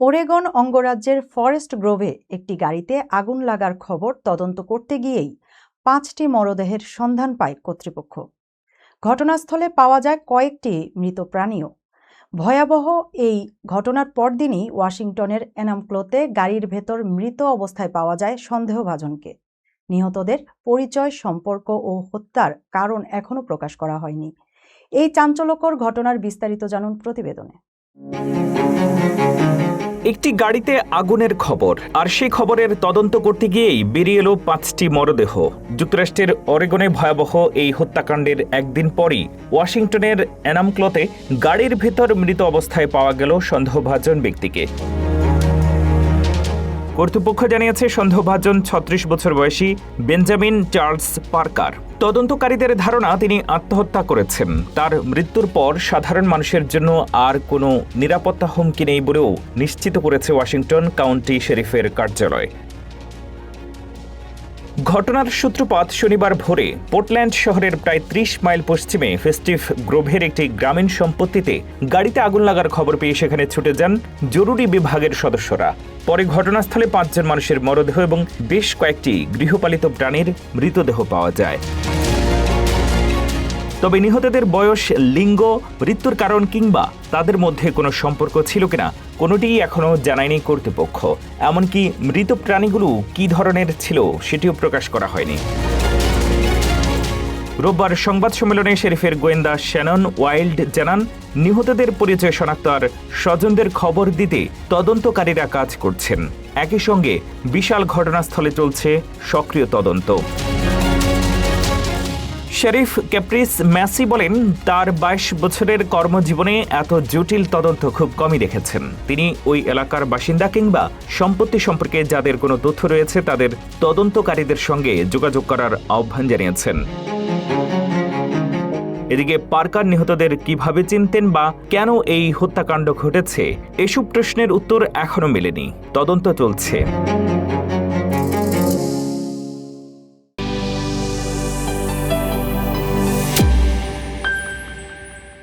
ওরেগন অঙ্গরাজ্যের ফরেস্ট গ্রোভে একটি গাড়িতে আগুন লাগার খবর তদন্ত করতে গিয়েই 5টি মরদেহের সন্ধান পায় কর্তৃপক্ষ। ঘটনাস্থলে পাওয়া যায় কয়েকটি মৃত প্রাণীও। ভয়াবহ এই ঘটনার পরদিনই ওয়াশিংটনের এনামক্লোতে গাড়ির ভেতর মৃত অবস্থায় পাওয়া যায় সন্দেহভাজনকে। নিহতদের পরিচয়, সম্পর্ক ও হত্যার কারণ এখনও প্রকাশ করা হয়নি। এই চাঞ্চল্যকর ঘটনার বিস্তারিত জানুন প্রতিবেদনে। একটি গাড়িতে আগুনের খবর, আর সেই খবরের তদন্ত করতে গিয়েই বেরিয়ে এলো 5টি মরদেহ। যুক্তরাষ্ট্রের অরেগনে ভয়াবহ এই হত্যাকাণ্ডের একদিন পরই ওয়াশিংটনের এনামক্লোতে গাড়ির ভেতর মৃত অবস্থায় পাওয়া গেল সন্দেহভাজন ব্যক্তিকে। কর্তৃপক্ষ জানিয়েছে সন্দেহভাজন 36 বছর বয়সী বেঞ্জামিন চার্লস পার্কার। তদন্তকারীদের ধারণা তিনি আত্মহত্যা করেছেন। তার মৃত্যুর পর সাধারণ মানুষের জন্য আর কোনো নিরাপত্তা হুমকি নেই বলেও নিশ্চিত করেছে ওয়াশিংটন কাউন্টি শেরিফের কার্যালয়। ঘটনার সূত্রপাত শনিবার ভোরে পোর্টল্যান্ড শহরের প্রায় 30 মাইল পশ্চিমে ফেস্টিভ গ্রোভের একটি গ্রামীণ সম্পত্তিতে গাড়িতে আগুন লাগার খবর পেয়ে সেখানে ছুটে যান জরুরি বিভাগের সদস্যরা। পরে ঘটনাস্থলে 5 জন মানুষের মরদেহ এবং বেশ কয়েকটি গৃহপালিত প্রাণীর মৃতদেহ পাওয়া যায়। তবে নিহতদের বয়স, লিঙ্গ, মৃত্যুর কারণ কিংবা তাদের মধ্যে কোনো সম্পর্ক ছিল কিনা কোনোটিই এখনও জানায়নি কর্তৃপক্ষ। এমনকি মৃত প্রাণীগুলো কী ধরনের ছিল সেটিও প্রকাশ করা হয়নি। রোববার সংবাদ সম্মেলনে শেরিফের গোয়েন্দা শ্যানন ওয়াইল্ড জানান, নিহতদের পরিচয় শনাক্ত আর স্বজনদের খবর দিতে তদন্তকারীরা কাজ করছেন। একই সঙ্গে বিশাল ঘটনাস্থলে চলছে সক্রিয় তদন্ত। শেরিফ ক্যাপ্রিস ম্যাসি বলেন, তার 22 বছরের কর্মজীবনে এত জটিল তদন্ত খুব কমই দেখেছেন। তিনি ওই এলাকার বাসিন্দা কিংবা সম্পত্তি সম্পর্কে যাদের কোনো তথ্য রয়েছে তাদের তদন্তকারীদের সঙ্গে যোগাযোগ করার আহ্বান জানিয়েছেন। এদিকে পার্কার নিহতদের কিভাবে চিনতেন বা কেন এই হত্যাকাণ্ড ঘটেছে এসব প্রশ্নের উত্তর এখনো মেলেনি। তদন্ত চলছে।